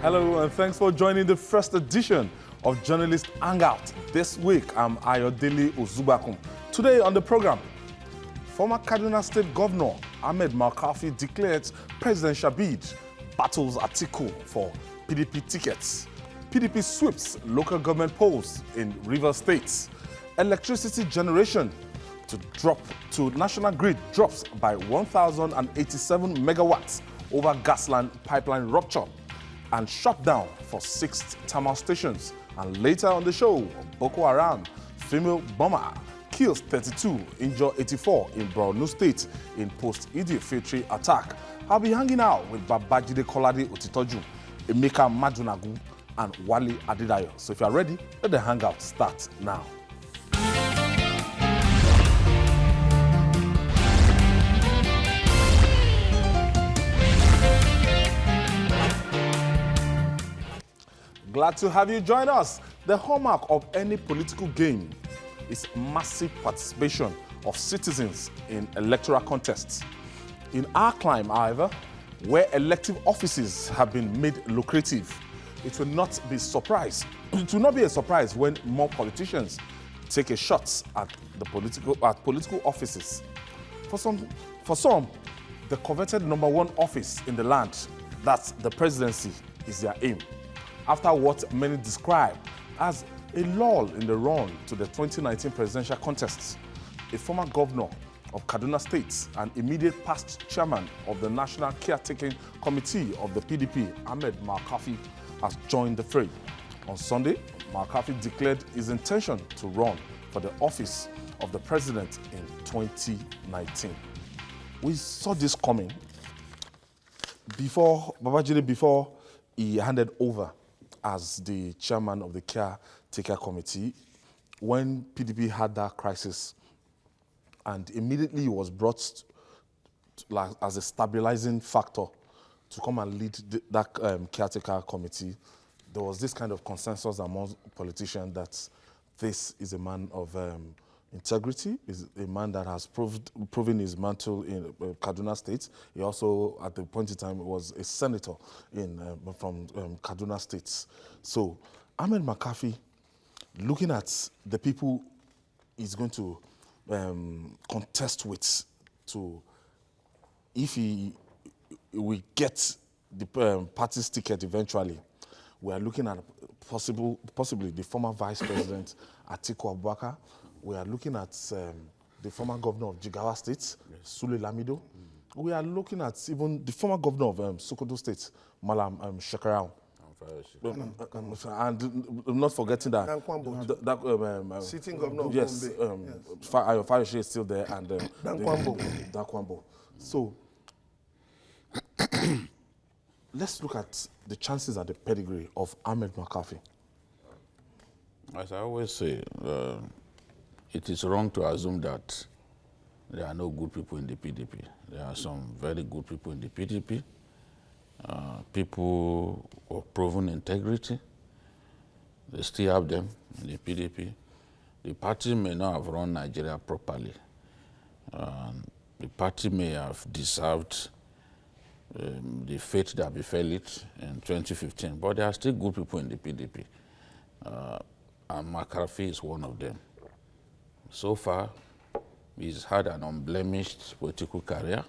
Hello and thanks for joining the first edition of Journalist Hangout. This week, I'm Ayodele Ozubakum. Today on the program, former Kaduna State Governor Ahmed Makarfi declared presidential bid, battles Atiku for PDP tickets. PDP sweeps local government polls in Rivers State. Electricity generation to national grid drops by 1,087 megawatts over Gasland pipeline rupture and shut down for 6 thermal stations. And later on the show, Boko Haram female bomber kills 32, injure 84 in Borno State in post-Idi Fitri attack. I'll be hanging out with Babajide Kolade Otitoju, Emeka Madunagu, and Wale Adedayo. So if you're ready, let the hangout start now. Glad to have you join us. The hallmark of any political game is massive participation of citizens in electoral contests. In our climb, however, where elective offices have been made lucrative, it will not be a surprise when more politicians take a shot at political offices. For some, the coveted #1 office in the land, that's the presidency, is their aim. After what many describe as a lull in the run to the 2019 presidential contests, a former governor of Kaduna State and immediate past chairman of the National Caretaking Committee of the PDP, Ahmed Makarfi, has joined the fray. On Sunday, Makarfi declared his intention to run for the office of the president in 2019. We saw this coming before he handed over as the chairman of the Caretaker Committee, when PDP had that crisis, and immediately he was brought as a stabilizing factor to come and lead that Caretaker Committee. There was this kind of consensus among politicians that this is a man of integrity, is a man that has proven his mantle in Kaduna State. He also, at the point in time, was a senator from Kaduna State. So, Ahmed Makarfi, looking at the people he's going to contest with, if he will get the party's ticket eventually, we are looking at possibly the former Vice President Atiku Abubakar. We are looking at the former governor of Jigawa State, Sule Lamido. We are looking at even the former governor of Sokoto State, Malam Shekarau. And not forgetting that sitting governor of yes, Fayoshe is still there, and Dakwambo. So let's look at the chances and the pedigree of Ahmed Makarfi. As I always say, it is wrong to assume that there are no good people in the PDP. There are some very good people in the PDP, people of proven integrity. They still have them in the PDP. The party may not have run Nigeria properly. The party may have deserved the fate that befell it in 2015, but there are still good people in the PDP. And Makarfi is one of them. So far, he's had an unblemished political career.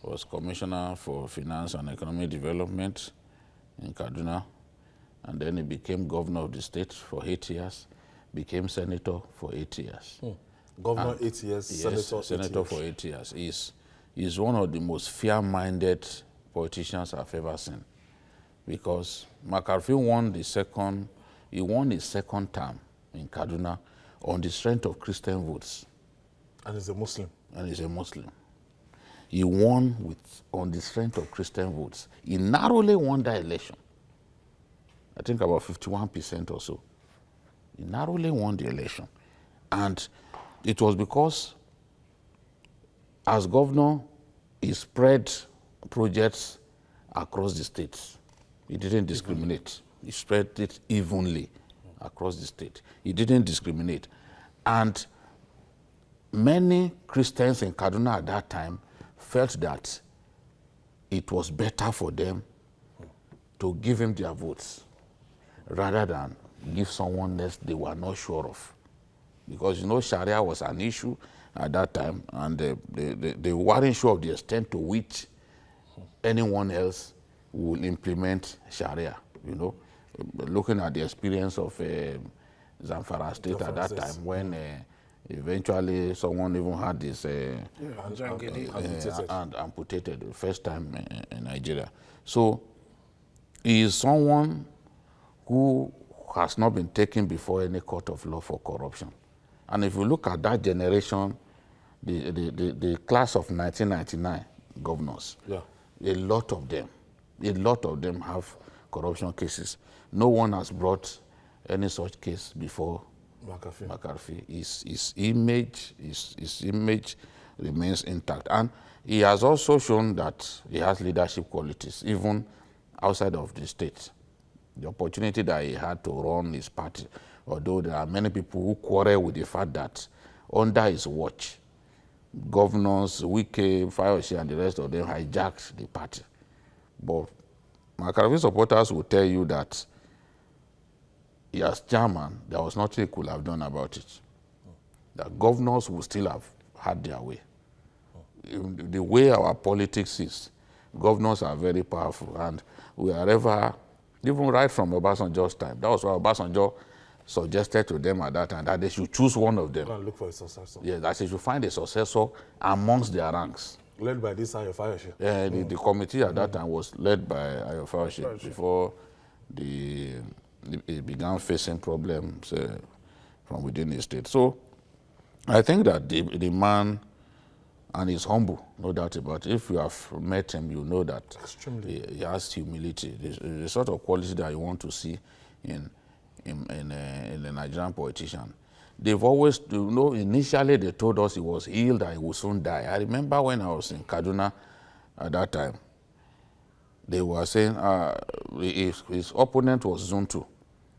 Was Commissioner for Finance and Economic Development in Kaduna, and then he became governor of the state for 8 years, became senator for 8 years. Governor 8 years, yes, senator for 8 years. He's one of the most fair-minded politicians I've ever seen, because Makarfi won his second term in Kaduna on the strength of Christian votes. And he's a Muslim. He won on the strength of Christian votes. He narrowly won that election. I think about 51% or so. He narrowly won the election. And it was because, as governor, he spread projects across the states. He didn't discriminate. He spread it evenly across the state. He didn't discriminate. And many Christians in Kaduna at that time felt that it was better for them to give him their votes rather than give someone else they were not sure of. Because, you know, Sharia was an issue at that time, and they weren't sure of the extent to which anyone else will implement Sharia, you know. Looking at the experience of Zamfara State at that time, when eventually someone even had this amputated the first time in Nigeria. So he is someone who has not been taken before any court of law for corruption. And if you look at that generation, the class of 1999 governors, a lot of them have corruption cases. No one has brought any such case before Makarfi. His image remains intact. And he has also shown that he has leadership qualities, even outside of the state. The opportunity that he had to run his party, although there are many people who quarrel with the fact that under his watch, governors, Wike, Fayose, and the rest of them hijacked the party. But Makarfi supporters will tell you that as chairman, there was nothing he could have done about it. That governors would still have had their way. The way our politics is, governors are very powerful, and we are ever, even right from Obasanjo's time, that was why Obasanjo suggested to them at that time that they should choose one of them. Go and look for a successor. Yes, that they should find a successor amongst their ranks. Led by this Ayo Fayose. The committee at that time was led by Ayo Fayose before it began facing problems from within the state. So I think that the man, and he's humble, no doubt about it. If you have met him, you know that he has humility. The sort of quality that you want to see in a Nigerian politician. They've always, you know, initially they told us he was ill, that he would soon die. I remember when I was in Kaduna at that time, they were saying his opponent was Zone 2.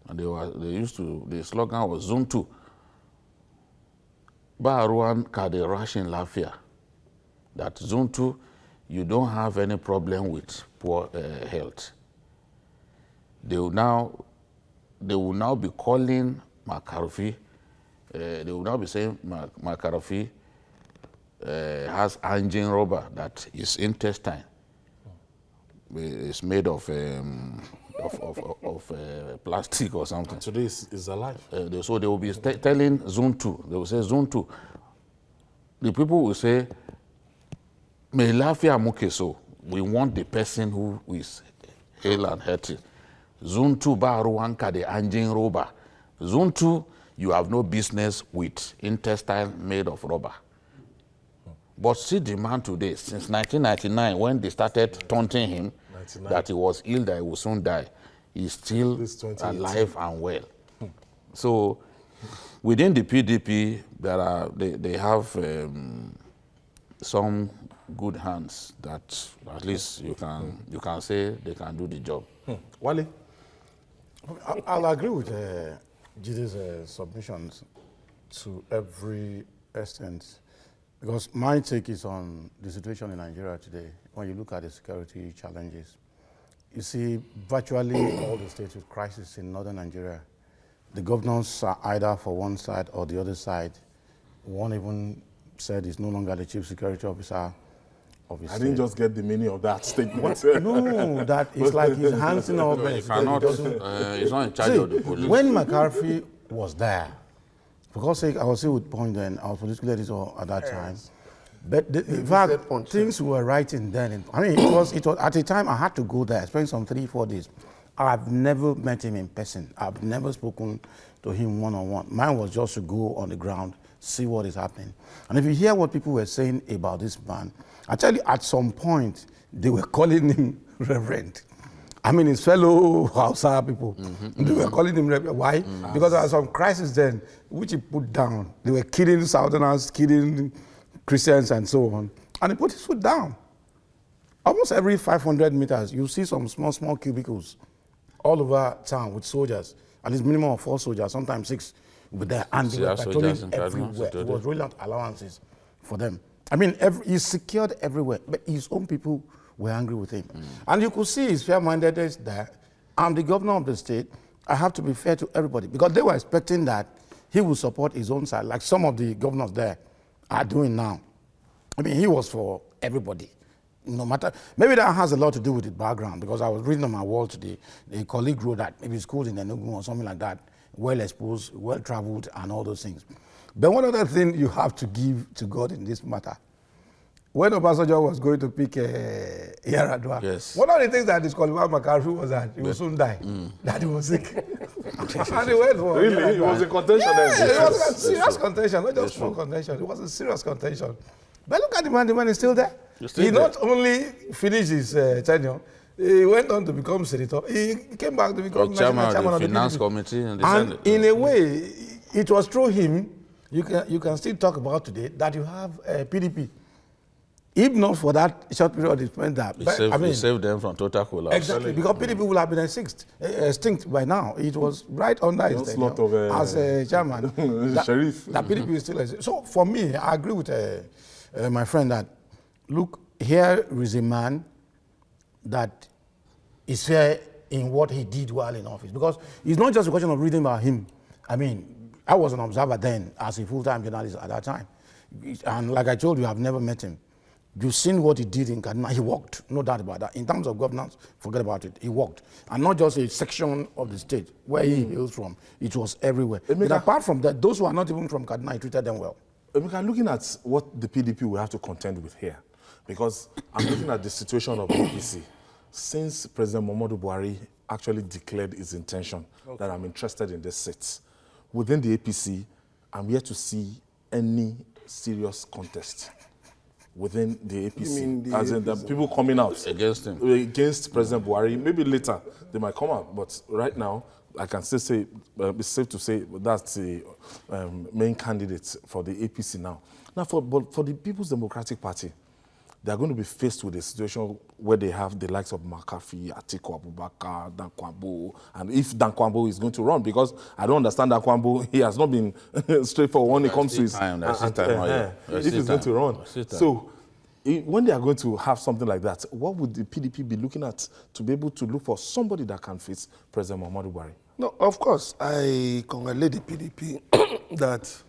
And the slogan was Zone 2. Ba ruwan ka da rashin lafiya. That Zone 2, you don't have any problem with poor health. They will now be calling Makarfi. They will now be saying Makarfi has engine rubber, that his intestine is made of plastic or something. And today is alive. So they will be telling Zone 2. They will say Zone 2. The people will say, "Me lafia muke so." We want the person who is hale and healthy. Zone 2 ba ruwanka de engine rubber. Zone 2, you have no business with intestine made of rubber. But see the man today, since 1999, when they started taunting him that he was ill, that he would soon die, he's still alive and well. So within the PDP, they have some good hands that at least you can say they can do the job. Wale? I'll agree with Jide's submissions to every extent, because my take is on the situation in Nigeria today. When you look at the security challenges, you see virtually all the states with crisis in northern Nigeria, the governors are either for one side or the other side. One even said he's no longer the chief security officer of his state. I didn't just get the meaning of that statement. No, that it's like his hands in all best. He's not in charge of the police. When Makarfi was there, for God's sake, I was still with Point then, I was politically editor at that time. But in fact, things were writing then. I mean, it was at the time I had to go there, spend some 3-4 days. I've never met him in person. I've never spoken to him one-on-one. Mine was just to go on the ground, see what is happening. And if you hear what people were saying about this man, I tell you, at some point, they were calling him Reverend. I mean, his fellow Hausa people, they were calling him Reverend. Why? Because there was some crisis then, which he put down. They were killing Southerners, killing Christians, and so on. And he put his foot down. Almost every 500 meters, you see some small cubicles all over town with soldiers. At least minimum of 4 soldiers, sometimes 6 were there. And they were patrolling everywhere. He was rolling out allowances for them. I mean, he's secured everywhere, but his own people were angry with him. And you could see his fair-mindedness there. I'm the governor of the state. I have to be fair to everybody because they were expecting that he would support his own side, like some of the governors there are doing now. I mean, he was for everybody. No matter, maybe that has a lot to do with the background because I was reading on my wall today, a colleague wrote that maybe schooled in Enugu or something like that, well exposed, well traveled, and all those things. But one other thing you have to give to God in this matter, when Obasanjo was going to pick Yar'Adua, yes. one of the things that disqualified Makarfi was that he would soon die, that he was sick. And he went for Really? It was a contention yeah, then? it was a serious contention, not just small contention. It was a serious contention. But look at the man is still there. He not only finished his tenure, he went on to become senator. He came back to become chairman national chairman of the finance PDP. committee. And in a way, it was through him, you can still talk about today, that you have PDP. If not for that short period, he spent that. He saved them from total collapse. Exactly, because PDP would have been extinct by now. It was right under his tenure as chairman. Sheriff. That PDP is still exists. So for me, I agree with my friend that, look, here is a man that is fair in what he did while in office. Because it's not just a question of reading about him. I mean, I was an observer then as a full-time journalist at that time. And like I told you, I've never met him. You've seen what he did in Kaduna. He worked, no doubt about that. In terms of governance, forget about it. He worked. And not just a section of the state where he hails from. It was everywhere. But apart from that, those who are not even from Kaduna, he treated them well. Emeka, looking at what the PDP will have to contend with here, because I'm looking at the situation of the APC. Since President Muhammadu Buhari actually declared his intention that I'm interested in this seat, within the APC, I'm yet to see any serious contest within the APC. As in the people coming out against President Buhari. Maybe later they might come out, but right now, I can still say, it's safe to say that's the main candidate for the APC now. Now, for the People's Democratic Party, they are going to be faced with a situation where they have the likes of Makarfi, Atiku Abubakar, Dankwambo, and if Dankwambo is going to run, because I don't understand Dankwambo, he has not been straightforward when it comes to his if he's going to run. So, when they are going to have something like that, what would the PDP be looking at to be able to look for somebody that can face President Muhammadu Buhari? No, of course, I congratulate the PDP that,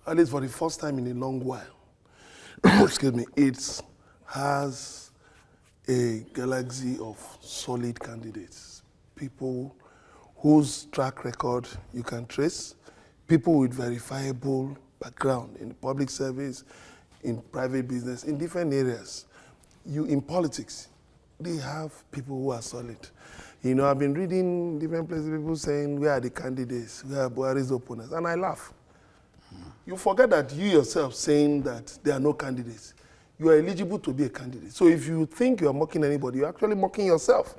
at least for the first time in a long while, excuse me, it has a galaxy of solid candidates, people whose track record you can trace, people with verifiable background in public service, in private business, in different areas. In politics, they have people who are solid. You know, I've been reading different places, people saying, where are the candidates? Where are Buhari's opponents? And I laugh. You forget that you yourself saying that there are no candidates. You are eligible to be a candidate. So if you think you are mocking anybody, you're actually mocking yourself.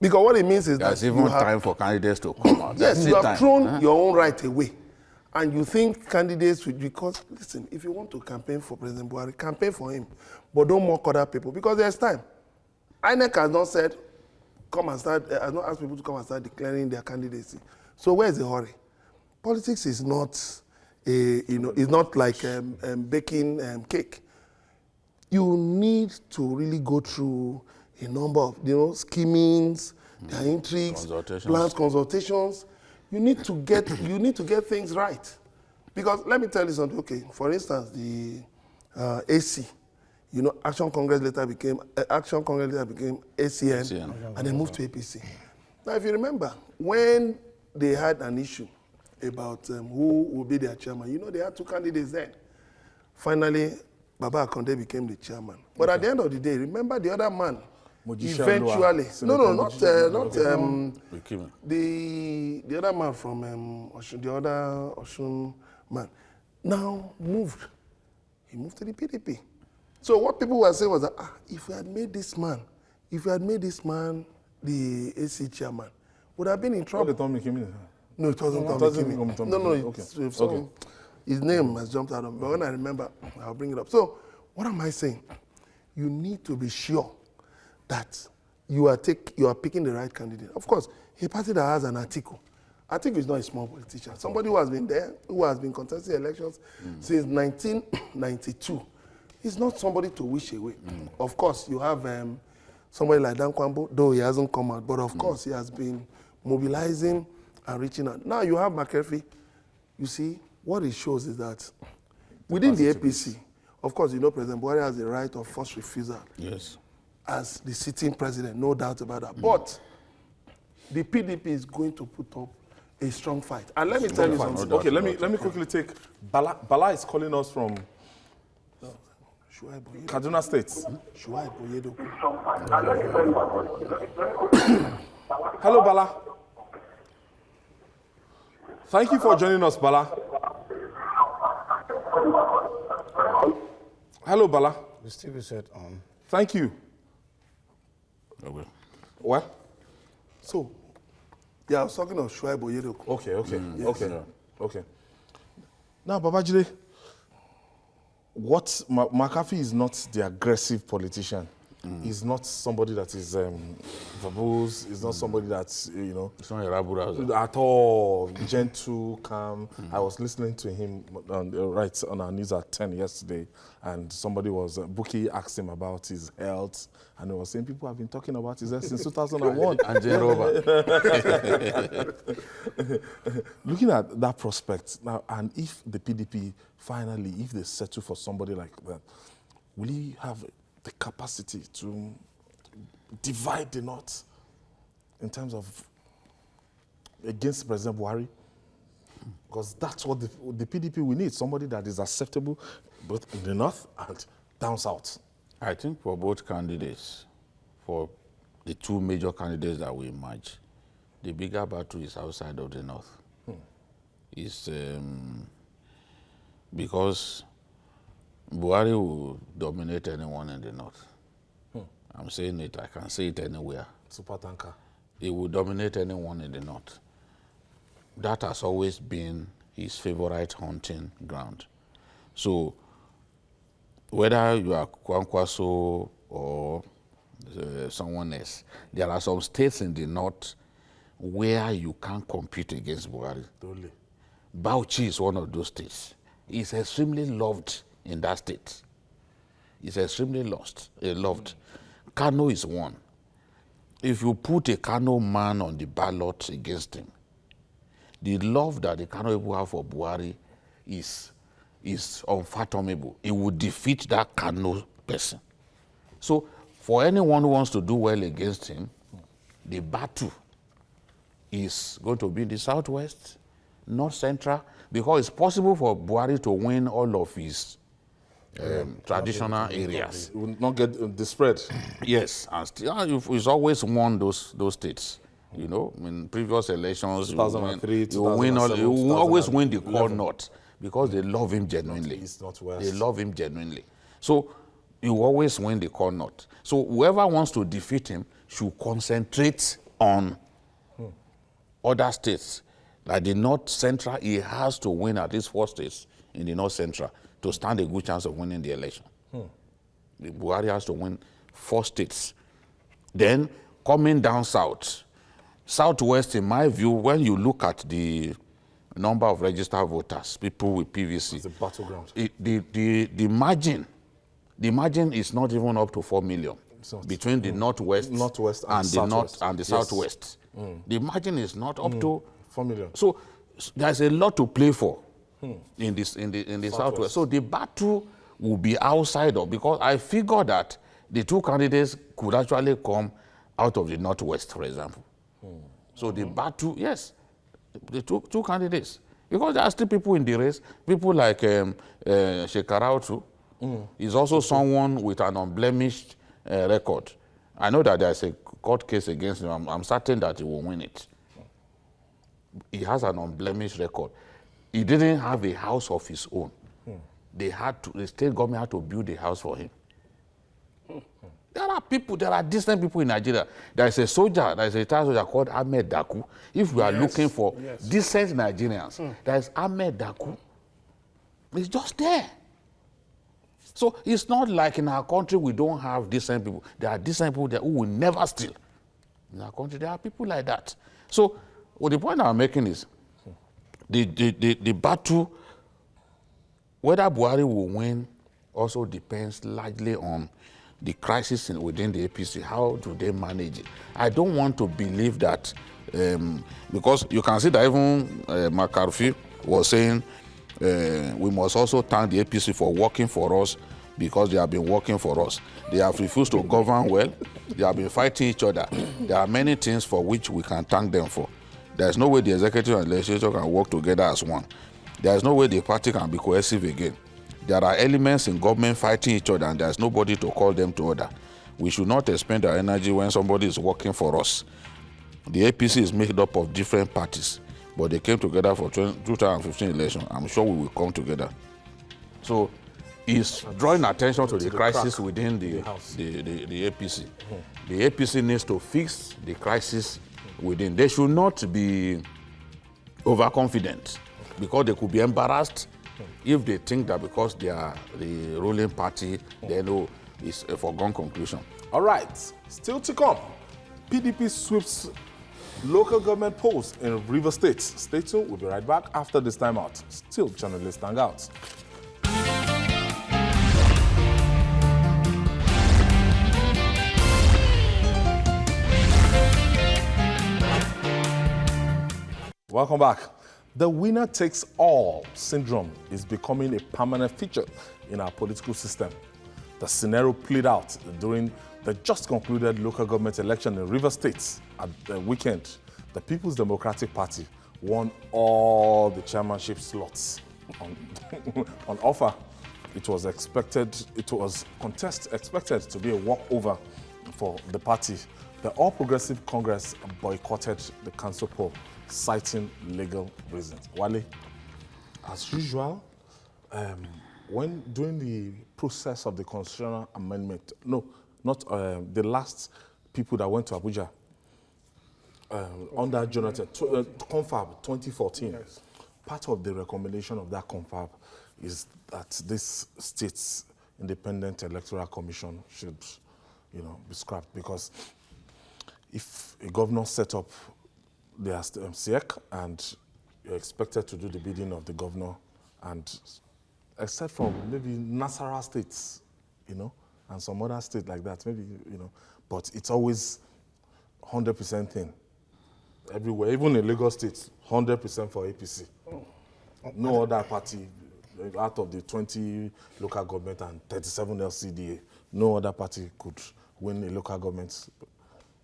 Because what it means is there's even time for candidates to come out. Yes, you have thrown your own right away. And you think candidates would, because, listen, if you want to campaign for President Buhari, campaign for him. But don't mock other people, because there's time. INEC has not said, has not asked people to come and start declaring their candidacy. So where's the hurry? Politics is not, it's not like baking cake. You need to really go through a number of, schemings, their intrigues, plans, consultations. You need to get things right, because let me tell you something. Okay, for instance, the AC, Action Congress later became ACN, and then moved to APC. Now, if you remember, when they had an issue about who will be their chairman, they had two candidates then. Finally, Baba Akonde became the chairman. But at the end of the day, remember the other man. Eventually, not the other man from Osun, the other Osun man, now moved. He moved to the PDP. So what people were saying was that if we had made this man the AC chairman, would have been in trouble. Tommy came in. No, it wasn't Tommy Kimi. No, okay. His name has jumped out of me. But when I remember, I'll bring it up. So what am I saying? You need to be sure that you are picking the right candidate. Of course, a party that has an Atiku. Atiku is not a small politician. Somebody who has been there, who has been contesting elections since 1992. he's not somebody to wish away. Of course, you have somebody like Dan Kwambo, though he hasn't come out, but of course he has been mobilizing and reaching out. Now you have Makarfi. You see, what it shows is that within the APC, of course, you know President Buhari has the right of first refusal. Yes. As the sitting president, no doubt about that. But the PDP is going to put up a strong fight. And let me tell you something. Okay, let me quickly take Bala. Bala is calling us from Kaduna State. Hello, Bala. Thank you for joining us, Bala. Hello, Bala. The TV set on. Thank you. Okay. What? So, yeah, I was talking of Shuaibu Oyedepo. Okay, okay, Yes. okay, okay. Now, Babajide, what Makarfi is not the aggressive politician. He's not somebody that is verbose. He's not somebody that's, you know, It's not a rabble at all gentle, calm. I was listening to him on our news at 10 yesterday, and somebody was, Buki asked him about his health, and he was saying people have been talking about his health since 2001. And Rover. Looking at that prospect now, and if the PDP finally, if they settle for somebody like that, will he have the capacity to divide the North in terms of against President Buhari? Because that's what the PDP will need, somebody that is acceptable both in the North and down South. I think for both candidates, for the two major candidates that will emerge, the bigger battle is outside of the North. It's because Buhari will dominate anyone in the North. I'm saying it, I can say it anywhere. Super tanker. He will dominate anyone in the North. That has always been his favorite hunting ground. So, whether you are Kwankwaso or someone else, there are some states in the North where you can't compete against Buhari. Totally. Bauchi is one of those states. He's extremely loved in that state. He's extremely loved. Kano is one. If you put a Kano man on the ballot against him, the love that the Kano people have for Buhari is unfathomable. It would defeat that Kano person. So for anyone who wants to do well against him, the battle is going to be in the Southwest, North Central, because it's possible for Buhari to win all of his traditional areas. He will not get the spread. Yes, and still, he's always won those states. You know, in previous elections, 2003, you will always win the core 2011. North because they love him genuinely. Northeast, Northwest. They love him genuinely. So you always win the core North. So whoever wants to defeat him should concentrate on other states. Like the North Central, he has to win at least 4 states in the North Central to stand a good chance of winning the election. The Buhari has to win 4 states. Then coming down south, Southwest, in my view, when you look at the number of registered voters, people with PVC, It's a battleground. the margin is not even up to 4 million between the Northwest, Northwest and and the Southwest. North and the Yes. Southwest. The margin is not up to 4 million. So there's a lot to play for in the Southwest. So the battle will be outside of, because I figure that the 2 candidates could actually come out of the Northwest, for example. So the battle, yes, the two candidates. Because there are still people in the race, people like Shekarautu is also someone with an unblemished record. I know that there's a court case against him. I'm certain that he will win it. He has an unblemished record. He didn't have a house of his own. The state government had to build a house for him. There are decent people in Nigeria. There is a soldier, there is a retired soldier called Ahmed Daku. If we are looking for decent Nigerians, there is Ahmed Daku. It's just there. So it's not like in our country we don't have decent people. There are decent people there who will never steal. In our country, there are people like that. So the point I'm making is the battle, whether Buhari will win also depends largely on the crisis within the APC. How do they manage it? I don't want to believe that, because you can see that even Makarfi was saying we must also thank the APC for working for us because they have been working for us. They have refused to govern well. They have been fighting each other. There are many things for which we can thank them for. There is no way the executive and legislature can work together as one. There is no way the party can be cohesive again. There are elements in government fighting each other and there is nobody to call them to order. We should not expend our energy when somebody is working for us. The APC is made up of different parties, but they came together for 2015 election. I'm sure we will come together. So it's drawing attention to the crisis within the APC. The APC needs to fix the crisis within. They should not be overconfident because they could be embarrassed if they think that because they are the ruling party, they know it's a foregone conclusion. All right, still to come. PDP sweeps local government polls in River State. Stay tuned, we'll be right back after this time out. Still journalist Hangout. Welcome back. The winner takes all syndrome is becoming a permanent feature in our political system. The scenario played out during the just concluded local government election in River State at the weekend. The People's Democratic Party won all the chairmanship slots on offer. It was expected to be a walkover for the party. The All Progressive Congress boycotted the council poll, citing legal reasons. Wale, as usual, when during the process of the constitutional amendment, no, not the last people that went to Abuja under Jonathan, confab 2014, yes. Part of the recommendation of that confab is that this state's independent electoral commission should, be scrapped, because if a governor set up their SEC and you're expected to do the bidding of the governor, and except from maybe Nasarawa states, and some other state like that, maybe, but it's always 100% thing. Everywhere, even in Lagos State, 100% for APC. No other party, out of the 20 local government and 37 LCDA, no other party could win a local government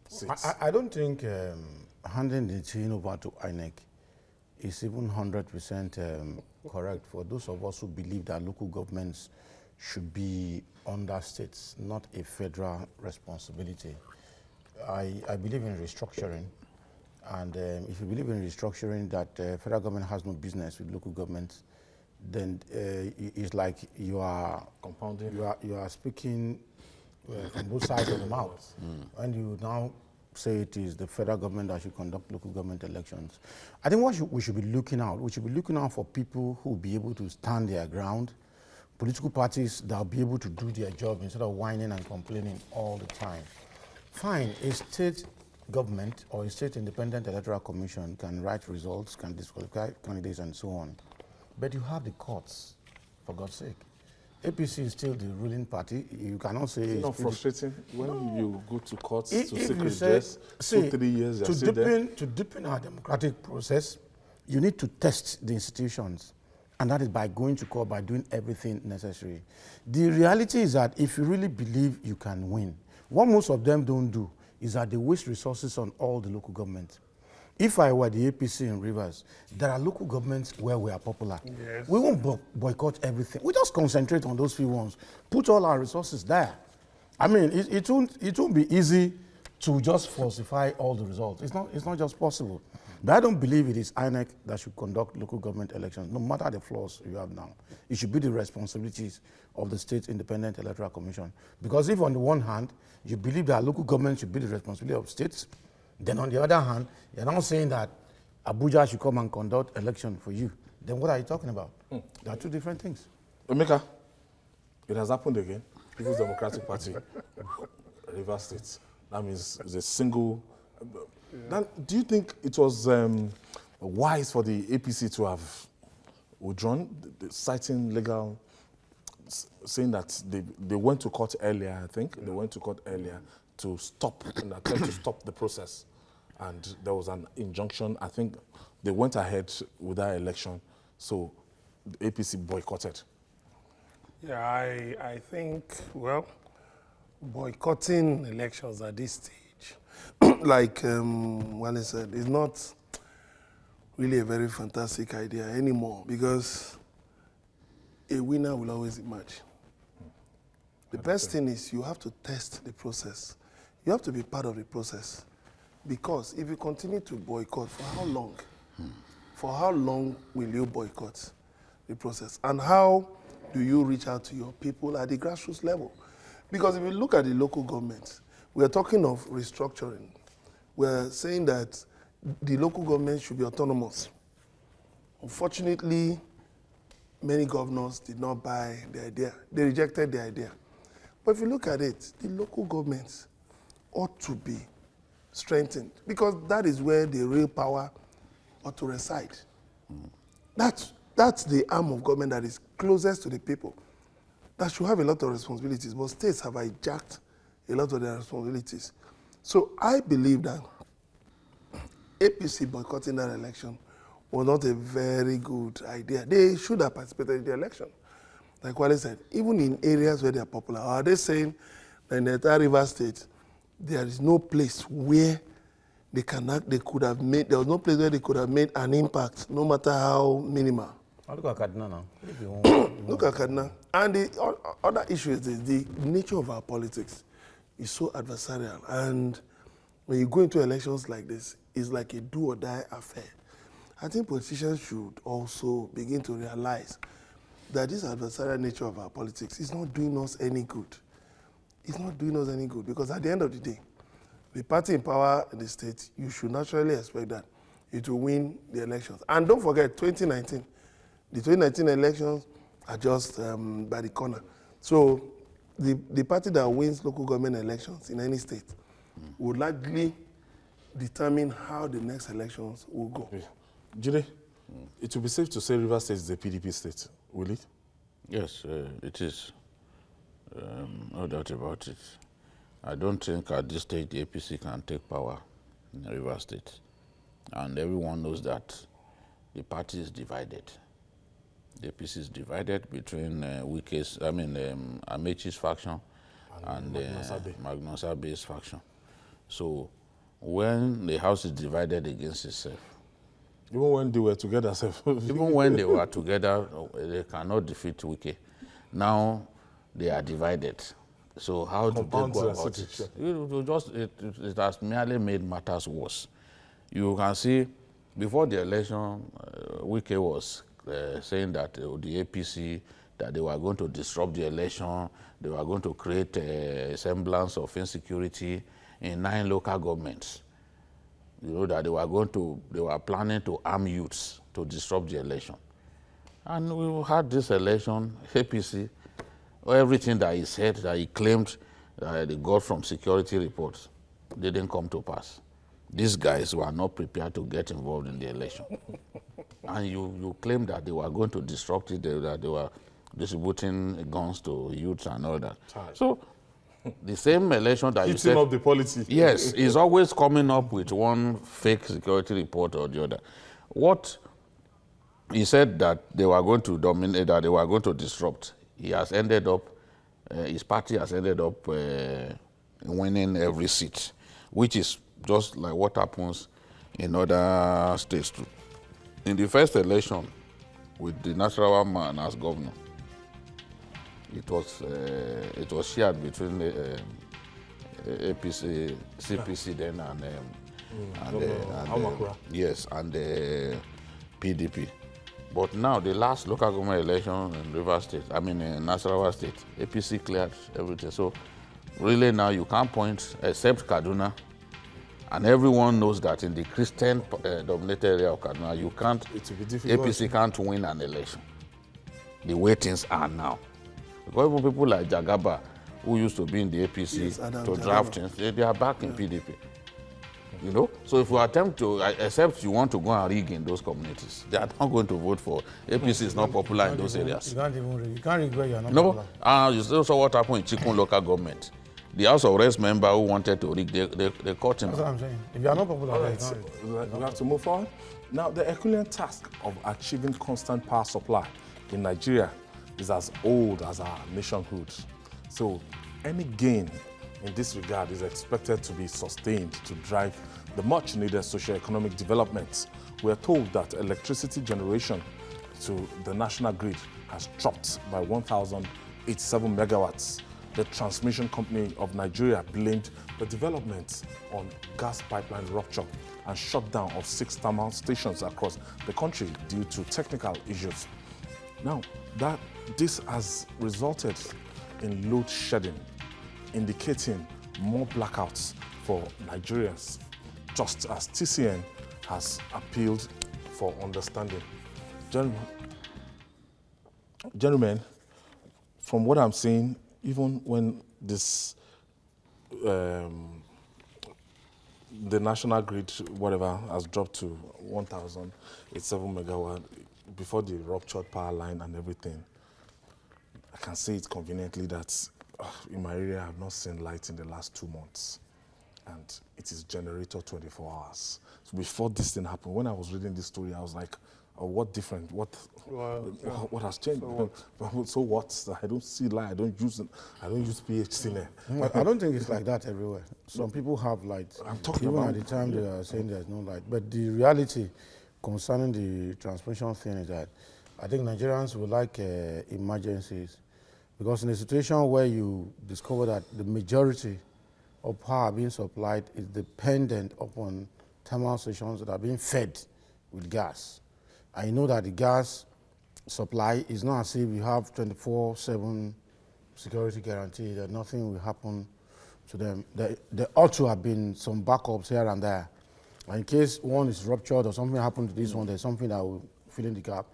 seat. I don't think handing the chain over to INEC is even 100% correct for those of us who believe that local governments should be under states, not a federal responsibility. I believe in restructuring, and if you believe in restructuring, that federal government has no business with local governments, then it's like you are compounding. You are speaking from both sides of the mouth, and you now say it is the federal government that should conduct local government elections. I think we should be looking out. We should be looking out for people who will be able to stand their ground, political parties that will be able to do their job instead of whining and complaining all the time. Fine, a state government or a state independent electoral commission can write results, can disqualify candidates and so on. But you have the courts, for God's sake. APC is still the ruling party. You cannot say it's not frustrating when you go to courts to seek redress. 3 years to deepen our democratic process, you need to test the institutions, and that is by going to court, by doing everything necessary. The reality is that if you really believe you can win, what most of them don't do is that they waste resources on all the local governments. If I were the APC in Rivers, there are local governments where we are popular. Yes. We won't boycott everything. We just concentrate on those few ones. Put all our resources there. I mean, it won't be easy to just falsify all the results. It's not just possible. But I don't believe it is INEC that should conduct local government elections, no matter the flaws you have now. It should be the responsibilities of the State Independent Electoral Commission. Because if on the one hand, you believe that local government should be the responsibility of states, then on the other hand, you're now saying that Abuja should come and conduct election for you. Then what are you talking about? There are two different things. Emeka, it has happened again. People's Democratic Party, River State. That means it's a single. Do you think it was wise for the APC to have withdrawn, citing legal saying that they went to court earlier, I think. They went to court earlier to stop, an attempt to stop the process. And there was an injunction. I think they went ahead with that election. So the APC boycotted. Yeah, I think, well, boycotting elections at this stage, like Wale said, is not really a very fantastic idea anymore because a winner will always emerge. The best thing is you have to test the process. You have to be part of the process because if you continue to boycott, for how long? For how long will you boycott the process? And how do you reach out to your people at the grassroots level? Because if you look at the local governments, we are talking of restructuring. We're saying that the local government should be autonomous. Unfortunately, many governors did not buy the idea. They rejected the idea. But if you look at it, the local governments ought to be strengthened because that is where the real power ought to reside. That's the arm of government that is closest to the people. That should have a lot of responsibilities, but states have hijacked a lot of their responsibilities. So I believe that APC boycotting that election was not a very good idea. They should have participated in the election. Like Wale said, even in areas where they are popular, are they saying that in the entire River State, there is no place where they could have made, there was no place where they could have made an impact, no matter how minimal. Look at Kaduna now. Look at Kaduna. And the other issue is the nature of our politics is so adversarial. And when you go into elections like this, it's like a do or die affair. I think politicians should also begin to realize that this adversarial nature of our politics is not doing us any good. It's not doing us any good because at the end of the day, the party in power in the state, you should naturally expect that it will win the elections. And don't forget, 2019, the 2019 elections are just by the corner. So the party that wins local government elections in any state would likely determine how the next elections will go. Jide, it will be safe to say River State is a PDP state, will it? Yes, it is. No doubt about it. I don't think at this stage the APC can take power in River State. And everyone knows that the party is divided. The APC is divided between Amechi's faction and Magnus Abe's faction. So when the house is divided against itself, Even when they were together, even when they were together, they cannot defeat Wike. Now they are divided. So how do they Compounds go their about situation. it has merely made matters worse. You can see before the election, Wike was saying that the APC, that they were going to disrupt the election, they were going to create a semblance of insecurity in 9 local governments. You know, that they were planning to arm youths to disrupt the election. And we had this election, APC, everything that he said, that he claimed that they got from security reports, didn't come to pass. These guys were not prepared to get involved in the election. And you claim that they were going to disrupt it, that they were distributing guns to youths and all that. So the same election that you said, up the polity. yes, is always coming up with one fake security report or the other. What he said that they were going to dominate, that they were going to disrupt, he has ended up, his party has ended up winning every seat, which is just like what happens in other states too. In the first election, with the natural man as governor, it was shared between the APC, CPC then and the PDP. But now the last local government election in River State, in Nasarawa State, APC cleared everything. So really now you can't point except Kaduna, and everyone knows that in the Christian dominated area of Kaduna, you can't, APC can't win an election the way things are now. Because even people like Jagaba, who used to be in the APC to draft things, they are back in PDP. You know, so if we attempt to, except you want to go and rig in those communities, they are not going to vote for. APC is not popular in those areas. You can't even read. You can't read where you are not No, popular. you still saw what happened in Chikun local government. The House of Reps member who wanted to rig, they caught him. That's what I'm saying. If you are not popular, All you right, can't so read. we have to move on. Now, the Herculean task of achieving constant power supply in Nigeria is as old as our nationhood. So, any gain in this regard is expected to be sustained to drive the much-needed socio-economic development. We are told that electricity generation to the national grid has dropped by 1,087 megawatts. The Transmission Company of Nigeria blamed the development on gas pipeline rupture and shutdown of 6 thermal stations across the country due to technical issues. Now, this has resulted in load shedding, indicating more blackouts for Nigerians, just as TCN has appealed for understanding. Gentlemen, from what I'm seeing, even when this, the national grid, whatever, has dropped to 1,087 megawatt before the ruptured power line and everything, I can say it conveniently that in my area, I have not seen light in the last 2 months. And it is generator 24 hours. So before this thing happened, when I was reading this story, I was like, oh, what different? What has changed? So what? I don't see light. I don't use PHC now. I don't think it's like that everywhere. Some people have light. I'm talking even about at the time they are saying there's no light. But the reality concerning the transmission thing is that I think Nigerians would like emergencies, because in a situation where you discover that the majority of power being supplied is dependent upon thermal stations that are being fed with gas. I know that the gas supply is not as if you have 24/7 security guarantee that nothing will happen to them. There ought to have been some backups here and there. And in case one is ruptured or something happened to this one, there's something that will fill in the gap.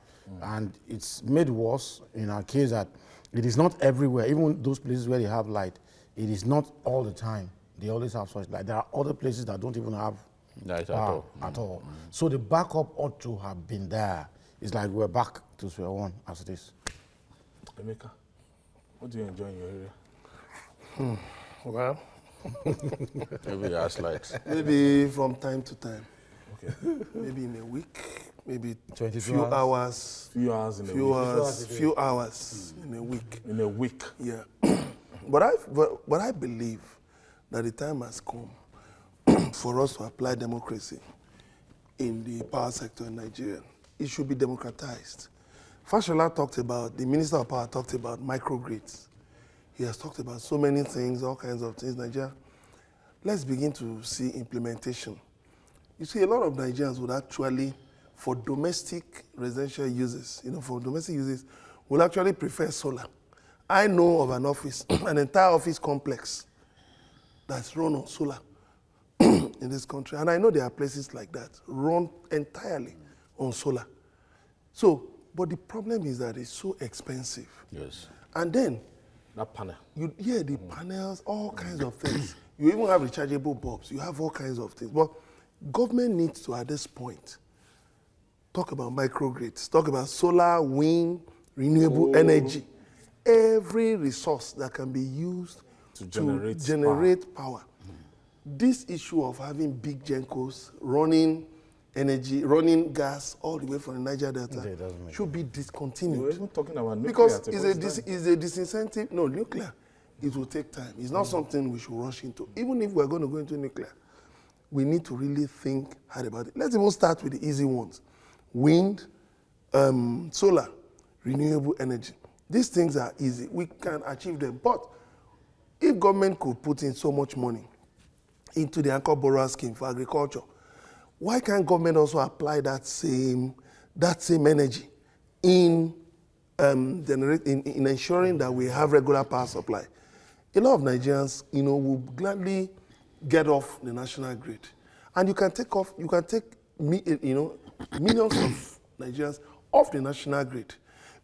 And it's made worse in our case that it is not everywhere. Even those places where they have light, it is not all the time. They always have such light. There are other places that don't even have Light at all. So the backup ought to have been there. It's like we're back to square one as it is. Emeka, what do you enjoy in your area? Well, Maybe has lights. maybe from time to time. Okay. Maybe in a week, maybe 22 few hours, Few hours in a week. few hours in a week. In a week. Yeah. but I believe that the time has come for us to apply democracy in the power sector in Nigeria. It should be democratized. Fashola talked about, the Minister of Power talked about microgrids. He has talked about so many things, all kinds of things in Nigeria. Let's begin to see implementation. You see, a lot of Nigerians would actually, for domestic residential uses, will actually prefer solar. I know of an office, an entire office complex that's run on solar in this country. And I know there are places like that, run entirely on solar. So, but the problem is that it's so expensive. Yes. And then, That panel. the panels, all kinds of things. You even have rechargeable bulbs. You have all kinds of things. But government needs to, at this point, talk about microgrids, talk about solar, wind, renewable energy. Every resource that can be used To generate generate power. This issue of having big gencos running energy, running gas all the way from the Niger Delta should be discontinued. We're even talking about nuclear. Because it's a disincentive. No, nuclear, it will take time. It's not something we should rush into. Even if we're going to go into nuclear, we need to really think hard about it. Let's even start with the easy ones. Wind, solar, renewable energy. These things are easy. We can achieve them. But if government could put in so much money into the anchor borrower scheme for agriculture, why can't government also apply that same energy in ensuring that we have regular power supply? A lot of Nigerians, will gladly get off the national grid, and you can take millions of Nigerians off the national grid,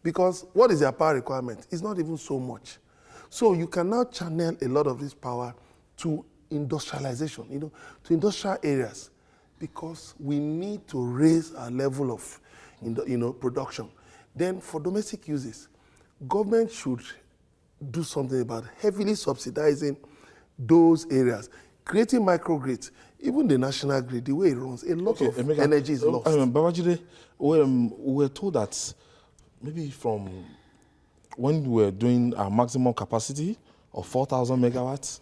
because what is their power requirement? It's not even so much. So you can now channel a lot of this power to industrialization, to industrial areas, because we need to raise our level of production. Then for domestic uses, government should do something about heavily subsidizing those areas, creating microgrids. Even the national grid, the way it runs, a lot of Emeka, energy is lost. Babajide, we were told that maybe from when we were doing our maximum capacity of 4,000 megawatts,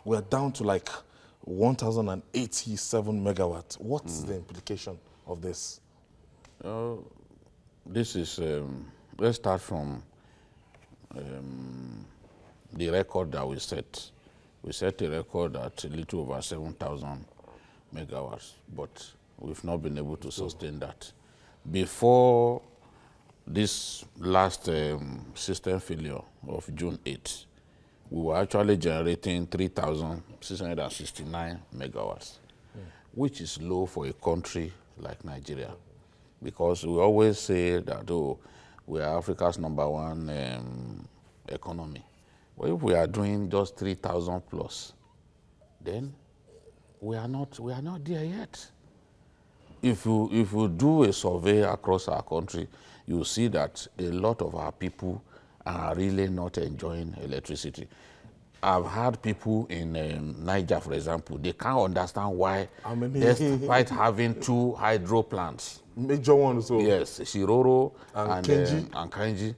we're down to like 1,087 megawatts. What's the implication of this? This is, let's start from the record that we set. We set a record at a little over 7,000 megawatts, but we've not been able to sustain that. Before this last system failure of June 8, we were actually generating 3,669 megawatts, which is low for a country like Nigeria, because we always say that, oh, we are Africa's #1 economy. Well, if we are doing just 3,000 plus, then we are not there yet. If you do a survey across our country, you see that a lot of our people are really not enjoying electricity. I've had people in Niger, for example, they can't understand why, despite having 2 hydro plants, Major one also. yes, Shiroro And and Kanji,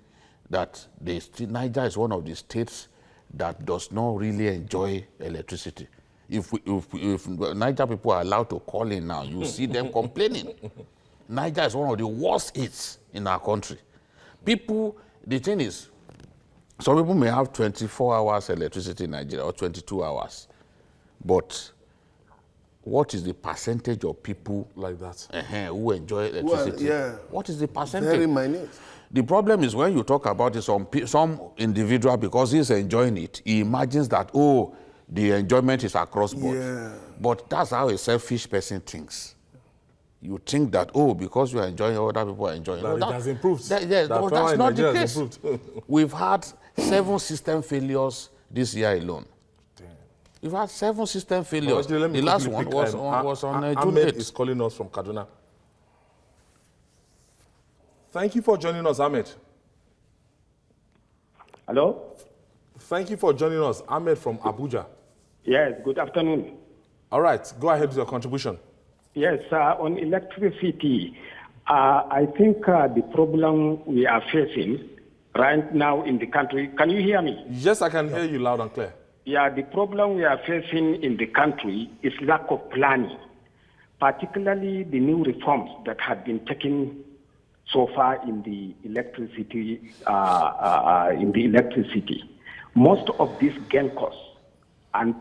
that Niger is one of the states that does not really enjoy electricity. If Niger people are allowed to call in now, you see them complaining. Niger is one of the worst hits in our country. People, the thing is, some people may have 24 hours electricity in Nigeria or 22 hours, but what is the percentage of people Like that. who enjoy electricity? yeah. What is the percentage? Very minute. The problem is when you talk about it, some individual, because he's enjoying it, he imagines that, oh, the enjoyment is across board. Yeah. But that's how a selfish person thinks. You think that, oh, because you are enjoying, other people are enjoying. That it has improved. Yes, That no, power that's in not the Nigeria has case. improved. We've had 7 system failures this year alone. We've had 7 system failures. Let me The last quickly one pick, was on June Ahmed 8th. is calling us from Kaduna. Thank you for joining us, Ahmed. Hello? Thank you for joining us, Ahmed from Abuja. Yes, good afternoon. All right, go ahead with your contribution. Yes, on electricity, I think the problem we are facing right now in the country, can you hear me? Yes, I can hear you loud and clear. Yeah, the problem we are facing in the country is lack of planning, particularly the new reforms that have been taken so far in the electricity. Most of these gain costs and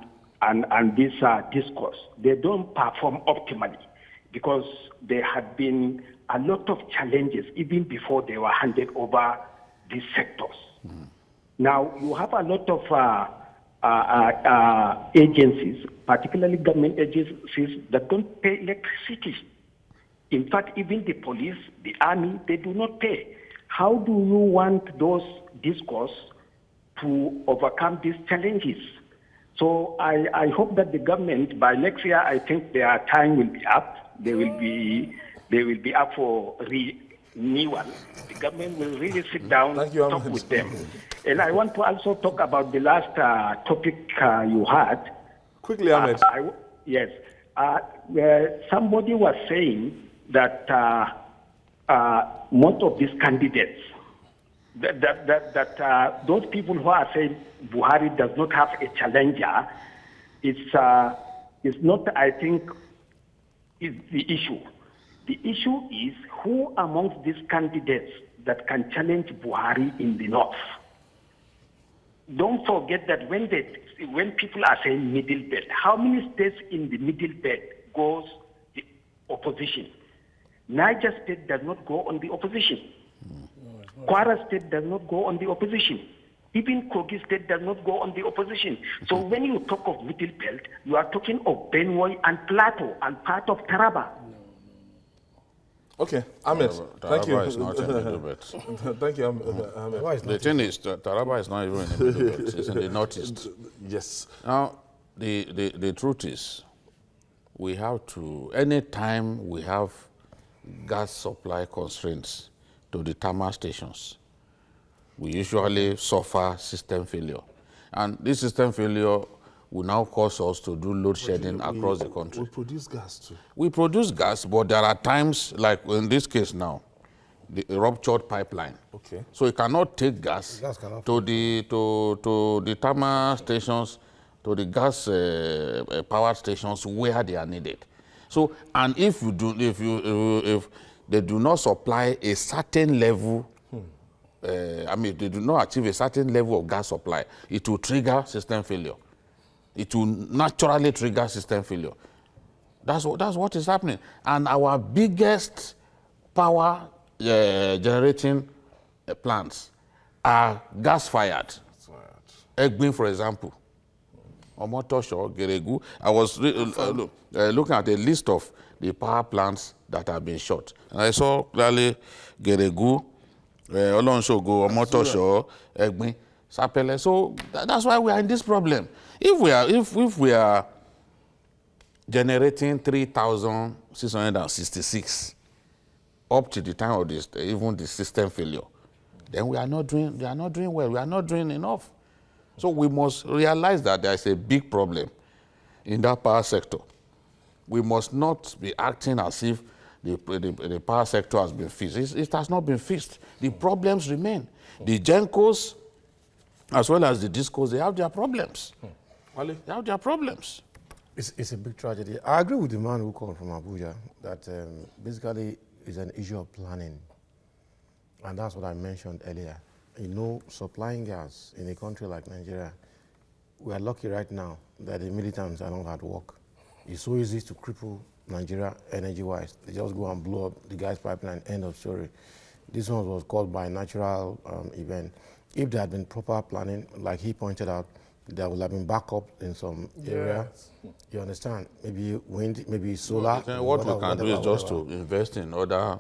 this discourse, they don't perform optimally because there had been a lot of challenges even before they were handed over these sectors. Now, you have a lot of agencies, particularly government agencies, that don't pay electricity. In fact, even the police, the army, they do not pay. How do you want those discourse to overcome these challenges? So I hope that the government, by next year, I think their time will be up. They will be up for renewal. The government will really sit down, Thank you, talk Ahmed. with them. And I want to also talk about the last topic you had. Quickly, Ahmed. Yes. Where somebody was saying that most of these candidates, that those people who are saying Buhari does not have a challenger, it's not, I think, is the issue. The issue is who amongst these candidates that can challenge Buhari in the north. Don't forget that when people are saying middle belt, how many states in the middle belt goes the opposition? Niger State does not go on the opposition. Kwara State does not go on the opposition. Even Kogi State does not go on the opposition. So when you talk of middle belt, you are talking of Benue and Plateau and part of Taraba. Okay, Ahmed, thank you. Taraba is not in the middle belt. Thank you, Ahmed. The thing is, Taraba is not even in the middle belt. It's in the northeast. Yes. Now, The truth is, we have to, anytime we have gas supply constraints to the thermal stations, we usually suffer system failure. And this system failure will now cause us to do load shedding across the country. We produce gas too. We produce gas, but there are times, like in this case now, the ruptured pipeline. Okay. So you cannot take gas to the thermal stations, to the gas power stations where they are needed. So, and if they do not supply a certain level, I mean, they do not achieve a certain level of gas supply, it will trigger system failure. It will naturally trigger system failure. That's what is happening. And our biggest power generating plants are gas-fired. Egbin, for example. Omotosho, Geregu. I was looking at a list of the power plants that have been shut. And I saw clearly Geregu, Olonshogo, Omotosho, Egbin, Sapele. So that's why we are in this problem. If we are generating 3,666 up to the time of this, even the system failure, then we are not doing well. We are not doing enough. So we must realize that there is a big problem in that power sector. We must not be acting as if the power sector has been fixed. It has not been fixed. The problems remain. The GENCOs, as well as the DISCOs, they have their problems. They have their problems. It's a big tragedy. I agree with the man who called from Abuja that basically it's an issue of planning. And that's what I mentioned earlier. You know, supplying gas in a country like Nigeria, we are lucky right now that the militants are not at work. It's so easy to cripple Nigeria energy-wise. They just go and blow up the gas pipeline, end of story. This one was caused by a natural event. If there had been proper planning, like he pointed out, there would have been backup in some area. You understand? Maybe wind, maybe solar. What we can do is just to invest in other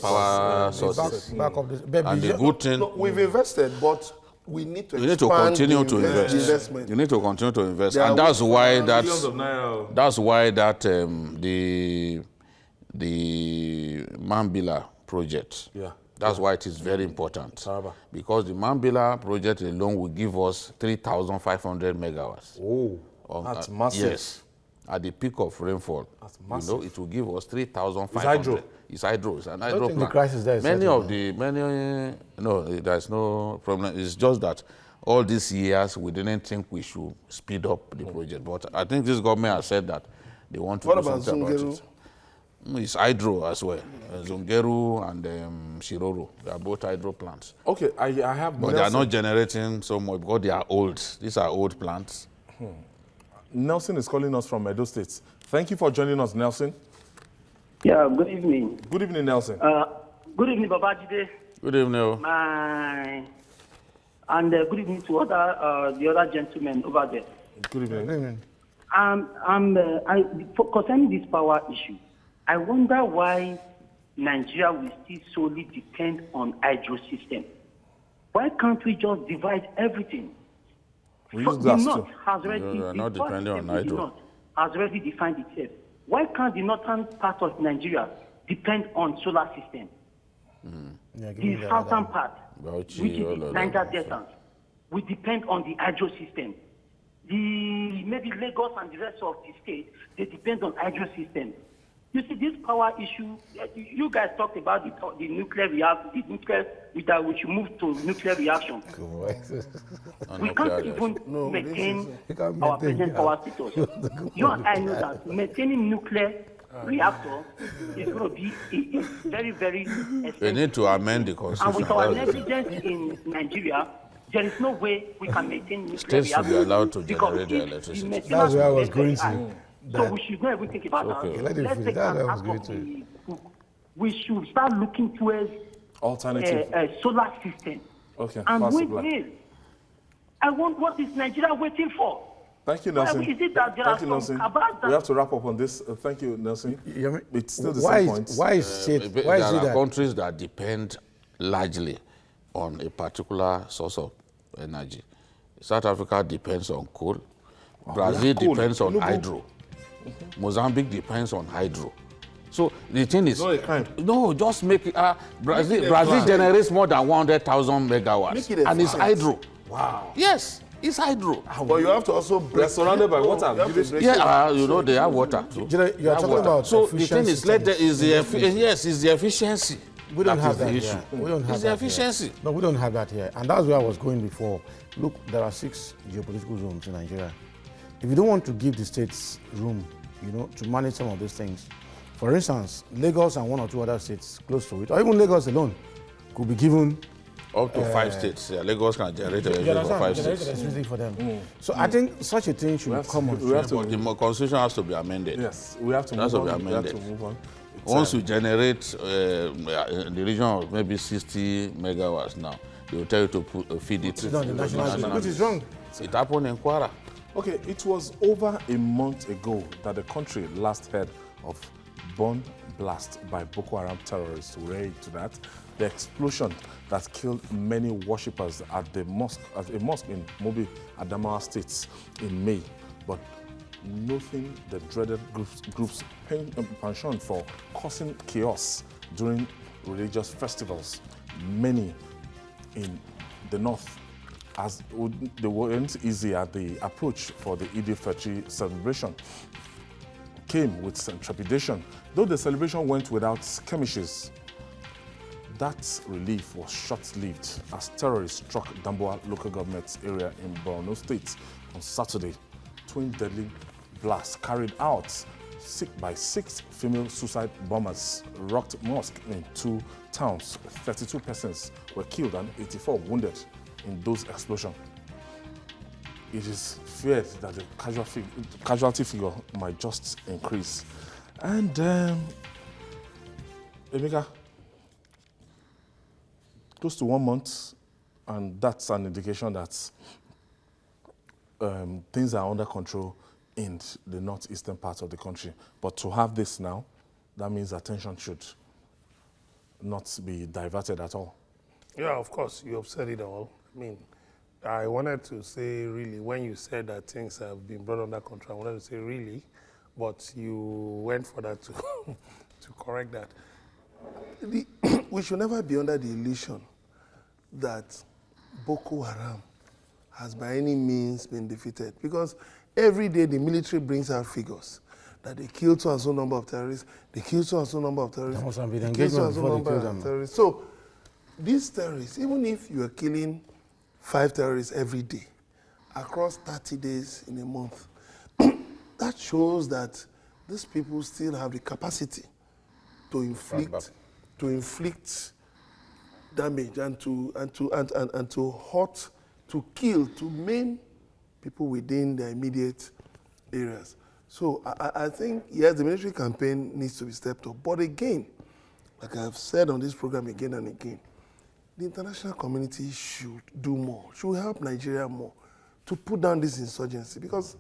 power sources. Backup this. And the good thing, No, we've invested, but we need to you need to expand continue the to invest. investment. You need to continue to invest, There and are that's why Billions of naira. that's why that the Mambila project. Yeah. That's why it is very important. Taraba. Because the Mambila project alone will give us 3,500 megawatts. Oh, that's massive. Yes. At the peak of rainfall, That's you know, massive. it will give us 3,500. It's hydro. It's hydro. It's an I hydro don't think the plant. crisis there is No, there's no problem. It's just that all these years we didn't think we should speed up the project. But I think this government has said that they want to What do about something about Zungeru? it. It's hydro as well. Zungeru and Shiroro, they are both hydro plants. Okay, I have. But they are not generating so much because they are old. These are old plants. Nelson is calling us from Edo State. Thank you for joining us, Nelson. Yeah, good evening. Good evening, Nelson. Good evening, Babajide. Good evening. And good evening to the other gentlemen over there. Good evening. Concerning this power issue, I wonder why Nigeria will still solely depend on hydro system. Why can't we just divide everything? We use gas too. Has already, We are not depending on hydro. The North has already defined itself. Why can't the northern part of Nigeria depend on solar system? The southern part, Bauchi, which is all the of Niger them. Delta, we depend on the hydro system. Maybe Lagos and the rest of the state, they depend on hydro system. You see, this power issue, you guys talked about the nuclear reaction, that we should move to nuclear reaction. We can't even maintain our present power status. You and I know that maintaining nuclear reactor is going to be very, very expensive. We need to amend the And constitution. with our That's the thing. negligence in Nigeria, there is no way we can maintain nuclear States should be reactors. allowed to because generate their if the electricity. maintenance That's where I was is very going to. high, So we should not even think about Okay. that. Let him Let's finish. take That's an where I was out going of to. the book. We should start looking towards Alternative. a solar system. Okay, And power wait, supply. what is Nigeria waiting for? Thank you, Why Nelson. is it that there Thank you, are Nelson. some cabals We that have to wrap up on this. Thank you, Nelson. It's still the why same is, points. why is it? There Why is it are that? countries that depend largely on a particular source of energy. South Africa depends on coal. Brazil coal, depends on Enugu. hydro. Mozambique depends on hydro. So the thing is, not a crime. no, just make it. Brazil Make it a Brazil plant. generates more than 100,000 megawatts, Make it a and it's plant. hydro. Wow. Yes, it's hydro. But you have to also We're break. surrounded by water. You have to break Yeah, you know they have water too. You know, They you're have talking water. about So the thing is, efficiency it's the efficiency. We don't have is the that issue. here. We don't have It's the that here. efficiency. No, we don't have that here. And that's where I was going before. Look, there are 6 geopolitical zones in Nigeria. If you don't want to give the states room, you know, to manage some of these things, for instance, Lagos and 1 or 2 other states close to it, or even Lagos alone, could be given Up to 5 states. Yeah, Lagos can generate you electricity for understand? 5 Generate states. electricity for them. So I think such a thing should come on. We have to. But the constitution has to be amended. Yes, we have to That's move what on. we We have to amended. move on. It's, Once you generate in the region of maybe 60 megawatts now, they will tell you to feed it to It's not the national grid, which is wrong. It happened in Kwara. Okay, it was over a month ago that the country last heard of bomb blast by Boko Haram terrorists. We'll read to that. The explosion that killed many worshippers at a mosque in Mobi, Adamawa State in May. But nothing the dreaded groups pensioned for causing chaos during religious festivals. Many in the north, as they weren't easy at the approach for the Eid al-Fitr celebration, came with some trepidation. Though the celebration went without skirmishes, that relief was short-lived as terrorists struck Damboa local government area in Borno State on Saturday. Twin deadly blasts carried out by 6 female suicide bombers rocked mosque in 2 towns. 32 persons were killed and 84 wounded in those explosions. It is feared that the casualty figure might just increase. And Emeka, close to 1 month, and that's an indication that things are under control in the northeastern part of the country. But to have this now, that means attention should not be diverted at all. Yeah, of course, you have said it all. I mean, I wanted to say really, when you said that things have been brought under control, I wanted to say really, but you went for that to, to correct that. We should never be under the illusion that Boko Haram has by any means been defeated, because every day the military brings out figures that they killed so and so number of terrorists, they killed so and so number of terrorists, There must have been they killed so engagement and so before they number killed of them. terrorists. So these terrorists, even if you are killing 5 terrorists every day across 30 days in a month, that shows that these people still have the capacity to inflict damage and to hurt, to kill, to maim people within their immediate areas. So I think, yes, the military campaign needs to be stepped up. But again, like I've said on this program again and again, the international community should do more, should help Nigeria more to put down this insurgency, because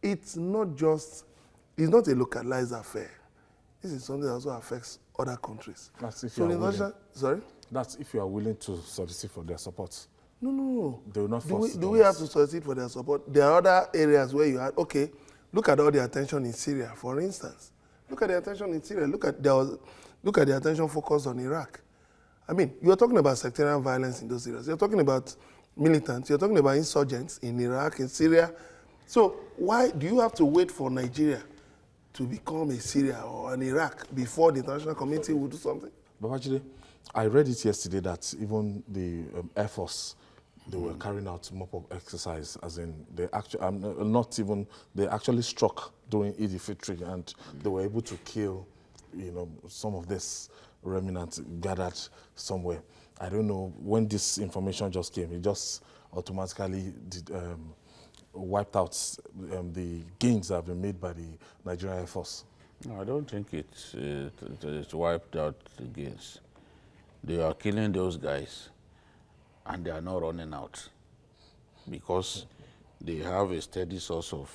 it's not a localized affair. This is something that also affects other countries. That's if So you the are willing. international, sorry? That's if you are willing to solicit for their support. No. They will not Do force we have to solicit for their support? There are other areas where you had, okay, look at all the attention in Syria, for instance. Look at the attention in Syria. Look at the attention focused on Iraq. I mean, you're talking about sectarian violence in those areas. You're talking about militants. You're talking about insurgents in Iraq, in Syria. So why do you have to wait for Nigeria to become a Syria or an Iraq before the international community will do something? Babajide, I read it yesterday that even the Air Force, they were carrying out mop-up exercise, as in they actually, they actually struck during Eid al-Fitr, and they were able to kill, some of this remnant gathered somewhere. I don't know when this information just came. It just automatically wiped out the gains that have been made by the Nigerian Air Force. No, I don't think it's wiped out the gains. They are killing those guys, and they are not running out because they have a steady source of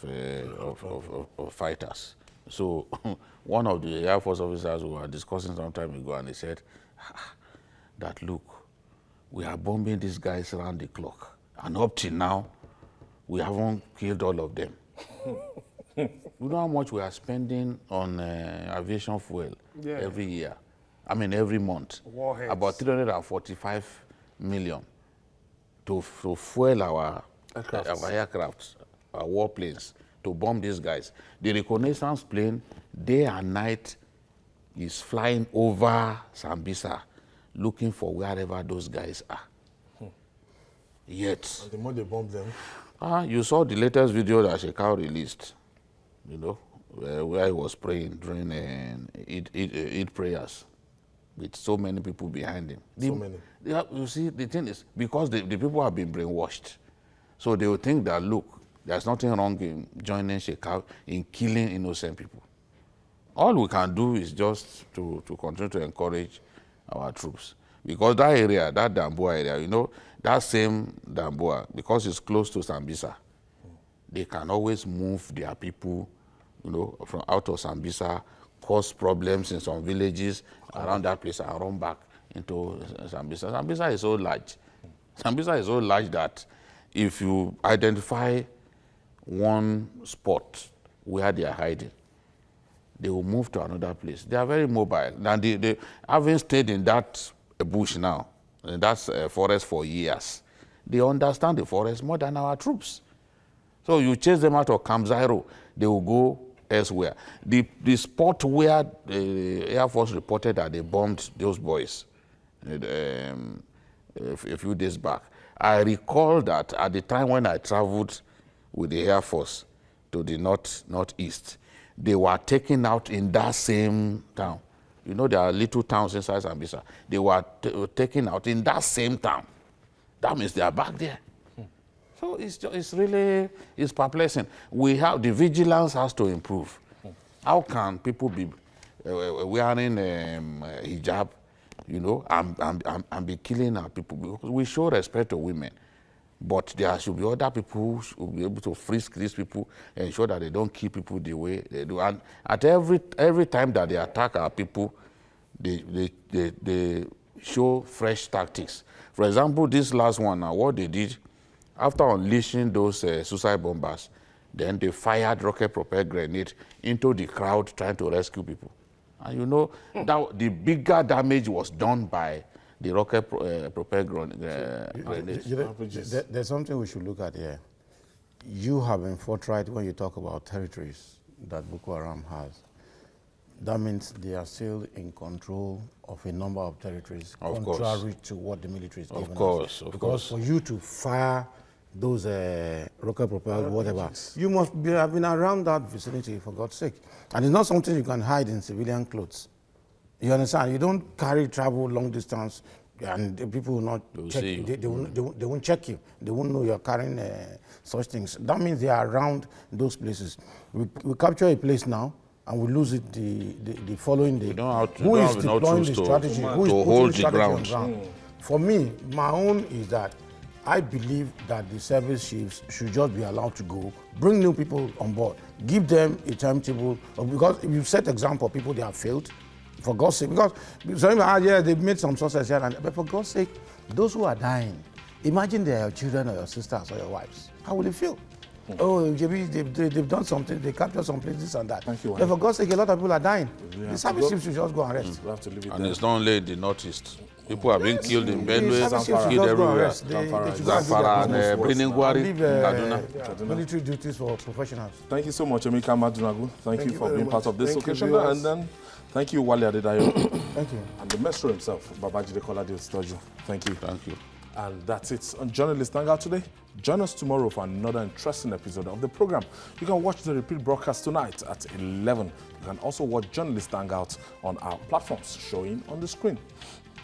fighters. So one of the Air Force officers we were discussing some time ago, and he said that, look, we are bombing these guys around the clock, and up till now, we haven't killed all of them. You know how much we are spending on aviation fuel every year? I mean, every month. Warheads. About 345 million to fuel our aircraft, our warplanes, to bomb these guys. The reconnaissance plane, day and night, is flying over Sambisa, looking for wherever those guys are. Yet, And the more they bomb them, you saw the latest video that Shekau released, you know, where he was praying during Eid prayers with so many people behind him. so many. You see, the thing is, because the people have been brainwashed, so they will think that, look, there's nothing wrong in joining Shekau in killing innocent people. All we can do is just to continue to encourage our troops. Because that area, that Damboa area, you know, that same Damboa, because it's close to Sambisa, they can always move their people, you know, from out of Sambisa, cause problems in some villages around that place and run back into Sambisa. Sambisa is so large. Sambisa is so large that if you identify one spot where they are hiding, they will move to another place. They are very mobile. And they having stayed in that bush now, in that forest for years, they understand the forest more than our troops. So you chase them out of Camp Zairo, they will go elsewhere. The spot where the Air Force reported that they bombed those boys a few days back, I recall that at the time when I traveled with the Air Force to the northeast, they were taken out in that same town. You know, there are little towns inside Sambisa. They were taken out in that same town. That means they are back there. So it's really perplexing. The vigilance has to improve. How can people be wearing hijab, you know, and be killing our people? Because we show respect to women. But there should be other people who should be able to frisk these people and ensure that they don't kill people the way they do. And at every time that they attack our people, they show fresh tactics. For example, this last one, what they did, after unleashing those suicide bombers, then they fired rocket-propelled grenade into the crowd trying to rescue people. And you know, that the bigger damage was done by the rocket-propelled grenades. There's something we should look at here. You have been forthright when you talk about territories that Boko Haram has. That means they are still in control of a number of territories, contrary to what the military is giving us. Of course. Because for you to fire those rocket-propelled whatever, you must have been around that vicinity, for God's sake. And it's not something you can hide in civilian clothes. You understand? You don't travel long distance, and the people will not check you. They won't check you. They won't know you're carrying such things. That means they are around those places. We capture a place now, and we lose it the following day. Who is deploying the strategy? Who is putting the strategy on ground? For me, my own is that I believe that the service chiefs should just be allowed to go, bring new people on board, give them a timetable, because if you set example, people they have failed, for God's sake, because they've made some success here, but for God's sake, those who are dying, imagine they are your children or your sisters or your wives. How will you feel? Oh, they've done something, they captured some places and that. Thank you, but for God's sake, a lot of people are dying. The service chiefs should just go and rest. We have to leave it And there. it's not only in the northeast. People are being killed in Benue, Zamfara, killed everywhere. Zamfara, and Briningwari, Kaduna. Military duties for professionals. Thank you so much, Emeka Madunagu. Thank you for very being part much. of this Thank you, occasion. viewers. And then, thank you, Wale Adedayo. Thank you. And the maestro himself, Babajide Kolade Ostoju. Thank you. Thank you. And that's it on Journalist Hangout today. Join us tomorrow for another interesting episode of the program. You can watch the repeat broadcast tonight at 11. You can also watch Journalist Hangout on our platforms showing on the screen.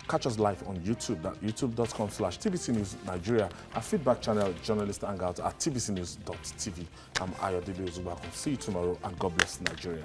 Catch us live on YouTube, youtube.com/TVC News Nigeria. Our feedback channel, Journalist Hangout at tvcnews.tv. I'm Ayodele Ozubakun. See you tomorrow, and God bless Nigeria.